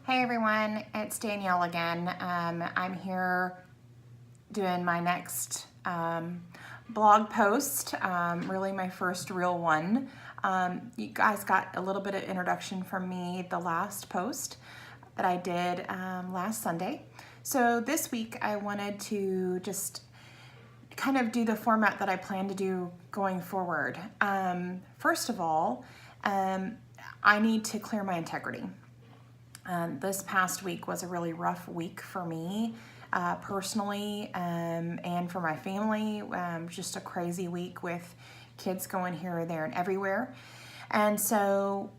Hey everyone, it's Danielle again. I'm here doing my next blog post, really my first real one. You guys got a little bit of introduction from me the last post that I did last Sunday. So this week I wanted to just kind of do the format that I plan to do going forward. First of all, I need to clear my integrity. This past week was a really rough week for me personally and for my family. Just a crazy week with kids going here, there, and everywhere. And so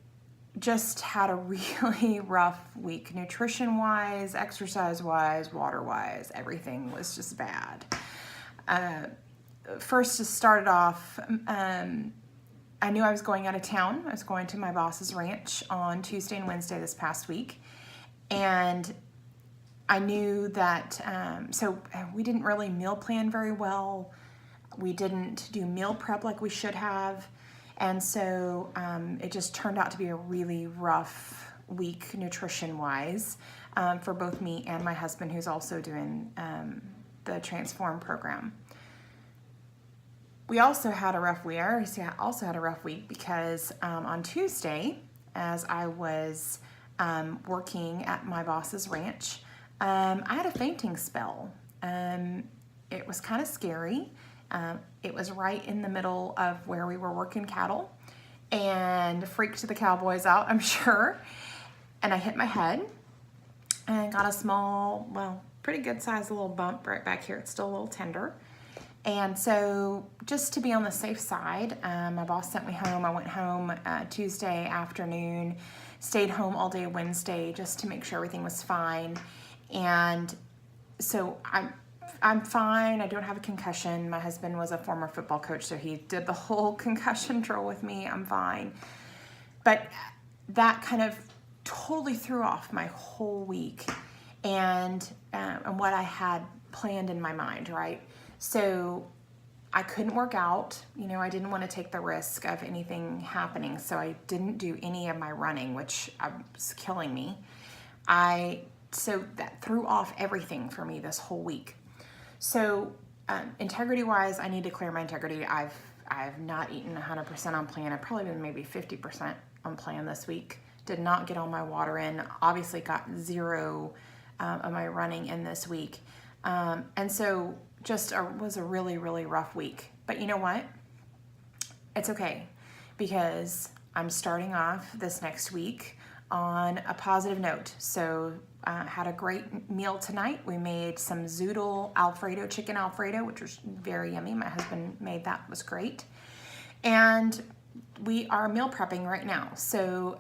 just had a really rough week, nutrition-wise, exercise-wise, water-wise. Everything was just bad. First, to start it off, I knew I was going out of town. I was going to my boss's ranch on Tuesday and Wednesday this past week. And I knew that, so we didn't really meal plan very well. We didn't do meal prep like we should have. And so it just turned out to be a really rough week nutrition-wise for both me and my husband, who's also doing the Transform program. We also had a rough week. I also had a rough week because on Tuesday, as I was working at my boss's ranch, I had a fainting spell. It was kind of scary. It was right in the middle of where we were working cattle and freaked the cowboys out, I'm sure. And I hit my head and got a small, well, pretty good sized little bump right back here. It's still a little tender. And so just to be on the safe side, my boss sent me home. I went home Tuesday afternoon, stayed home all day Wednesday just to make sure everything was fine. And so I'm fine. I don't have a concussion. My husband was a former football coach, so he did the whole concussion drill with me. I'm fine. But that kind of totally threw off my whole week and what I had planned in my mind, right? So I couldn't work out. You know, I didn't want to take the risk of anything happening, so I didn't do any of my running, which was killing me. So that threw off everything for me this whole week. So integrity-wise, I need to clear my integrity. I've not eaten 100% on plan. I've probably been maybe 50% on plan this week. Did not get all my water in. Obviously got zero of my running in this week. And so just was a really, really rough week. But you know what? It's okay because I'm starting off this next week on a positive note. So had a great meal tonight. We made some zoodle Alfredo, chicken Alfredo, which was very yummy. My husband made that, was great. And we are meal prepping right now. So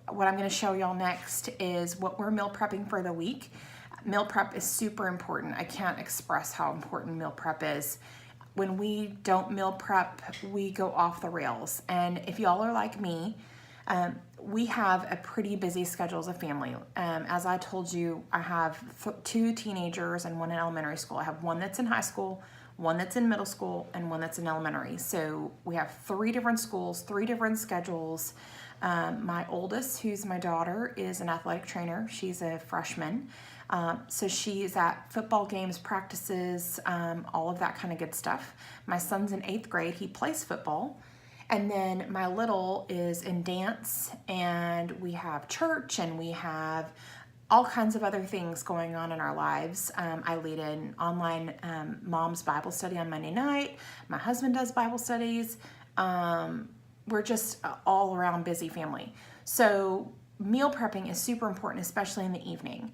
what I'm gonna show y'all next is what we're meal prepping for the week. Meal prep is super important. I can't express how important meal prep is. When we don't meal prep, we go off the rails. And if y'all are like me, we have a pretty busy schedule as a family. As I told you, I have two teenagers and one in elementary school. I have one that's in high school, one that's in middle school, and one that's in elementary. So we have 3 different schools, 3 different schedules. My oldest, who's my daughter, is an athletic trainer. She's a freshman. So she's at football games, practices, all of that kind of good stuff. My son's in 8th grade. He plays football. And then my little is in dance, and we have church, and we have all kinds of other things going on in our lives. I lead an online mom's Bible study on Monday night. My husband does Bible studies. We're just all around busy family. So meal prepping is super important, especially in the evening.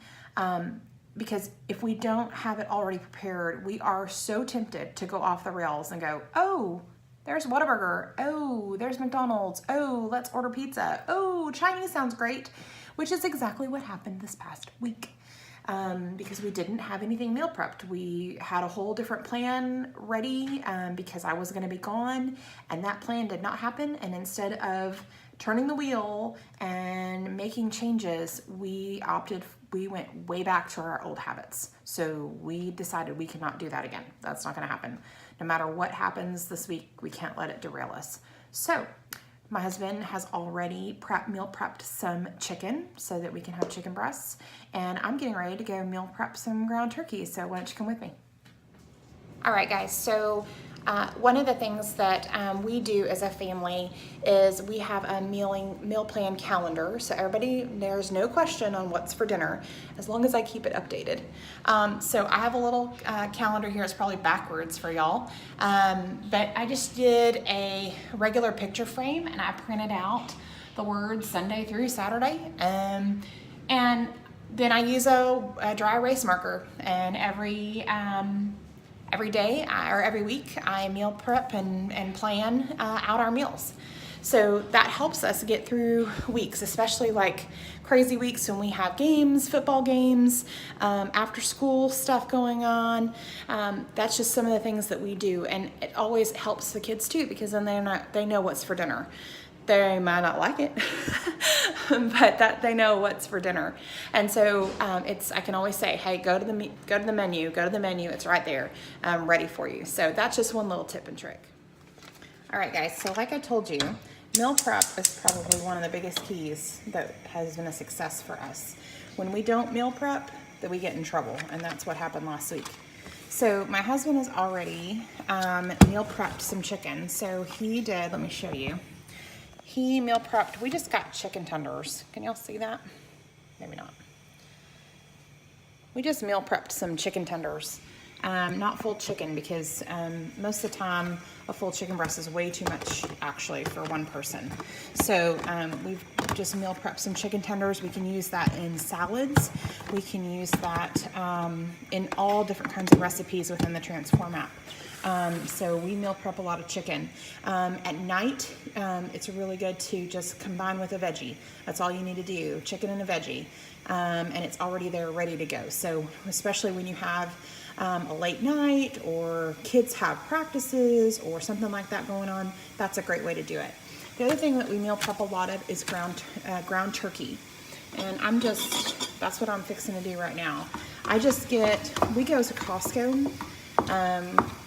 Because if we don't have it already prepared, we are so tempted to go off the rails and go, oh, there's Whataburger. Oh, there's McDonald's. Oh, let's order pizza. Oh, Chinese sounds great, which is exactly what happened this past week. Because we didn't have anything meal prepped. We had a whole different plan ready because I was going to be gone, and that plan did not happen. And instead of turning the wheel and making changes, we went way back to our old habits. So we decided we cannot do that again. That's not going to happen. No matter what happens this week, we can't let it derail us. So My husband has already meal prepped some chicken so that we can have chicken breasts, and I'm getting ready to go meal prep some ground turkey, so why don't you come with me? All right, guys, so one of the things that we do as a family is we have a meal plan calendar, so everybody, there's no question on what's for dinner as long as I keep it updated. So I have a little calendar here. It's probably backwards for y'all, but I just did a regular picture frame and I printed out the words Sunday through Saturday, and then I use a dry erase marker, and every day or every week I meal prep and plan out our meals. So that helps us get through weeks, especially like crazy weeks when we have games, football games, after school stuff going on. That's just some of the things that we do, and it always helps the kids too, because then they know what's for dinner. They might not like it, but that they know what's for dinner. And so I can always say, hey, go to the menu, it's right there, ready for you. So that's just one little tip and trick. All right, guys, so like I told you, meal prep is probably one of the biggest keys that has been a success for us. When we don't meal prep, then we get in trouble, and that's what happened last week. So my husband has already meal prepped some chicken. So he did, let me show you. He meal prepped, we just got chicken tenders. Can y'all see that? Maybe not. We just meal prepped some chicken tenders. Not full chicken, because most of the time a full chicken breast is way too much actually for one person. So we've just meal prepped some chicken tenders. We can use that in salads. We can use that in all different kinds of recipes within the Transform app. So we meal prep a lot of chicken. At night, it's really good to just combine with a veggie. That's all you need to do, chicken and a veggie. And it's already there ready to go. So especially when you have a late night, or kids have practices or something like that going on, that's a great way to do it. The other thing that we meal prep a lot of is ground turkey. And that's what I'm fixing to do right now. We go to Costco,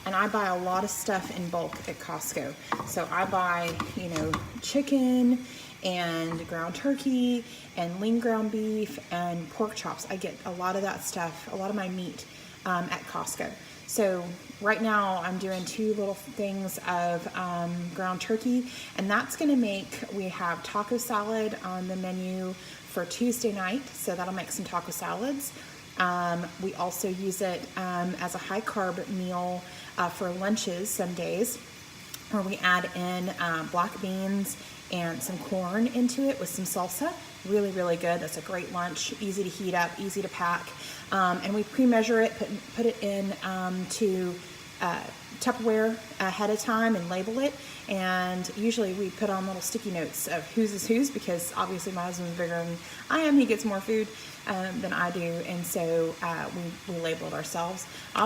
and I buy a lot of stuff in bulk at Costco. So I buy, chicken and ground turkey and lean ground beef and pork chops. I get a lot of that stuff, a lot of my meat at Costco. So right now I'm doing 2 little things of ground turkey, and that's going to we have taco salad on the menu for Tuesday night, so that'll make some taco salads. We also use it as a high carb meal for lunches some days, where we add in black beans and some corn into it with some salsa. Really, really good. That's a great lunch, easy to heat up, easy to pack. And we pre-measure it, put it in to Tupperware ahead of time and label it. And usually we put on little sticky notes of whose is whose, because obviously my husband's bigger than I am. He gets more food than I do, and so we label it ourselves. I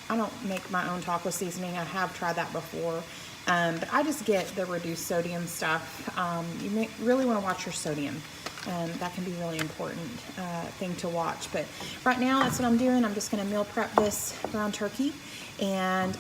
don't make my own taco seasoning. I have tried that before. But I just get the reduced sodium stuff. You really want to watch your sodium. That can be a really important thing to watch. But right now, that's what I'm doing. I'm just going to meal prep this ground turkey. And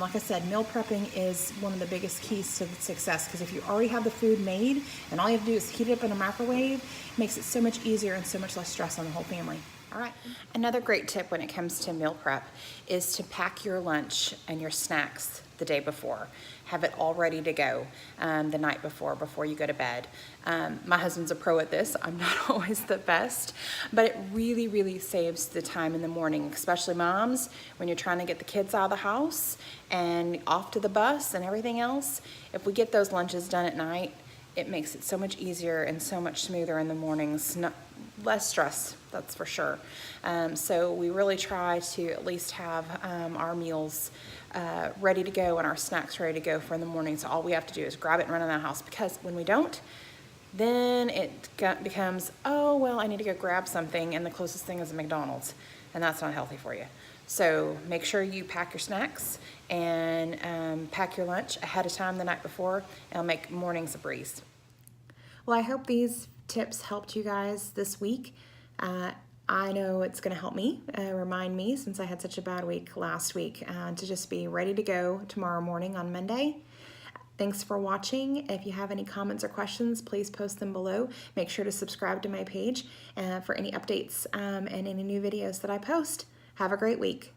like I said, meal prepping is one of the biggest keys to success, because if you already have the food made and all you have to do is heat it up in a microwave, it makes it so much easier and so much less stress on the whole family. All right. Another great tip when it comes to meal prep is to pack your lunch and your snacks the day before. Have it all ready to go the night before you go to bed. My husband's a pro at this. I'm not always the best, but it really, really saves the time in the morning, especially moms, when you're trying to get the kids out of the house and off to the bus and everything else. If we get those lunches done at night, it makes it so much easier and so much smoother in the mornings. Less stress, that's for sure. So we really try to at least have our meals ready to go and our snacks ready to go for in the morning. So all we have to do is grab it and run in the house, because when we don't, then it becomes, oh, well, I need to go grab something, and the closest thing is a McDonald's, and that's not healthy for you. So make sure you pack your snacks and pack your lunch ahead of time the night before, and it'll make mornings a breeze. Well, I hope these tips helped you guys this week. I know it's going to help me, remind me, since I had such a bad week last week, to just be ready to go tomorrow morning on Monday. Thanks for watching. If you have any comments or questions, please post them below. Make sure to subscribe to my page for any updates and any new videos that I post. Have a great week.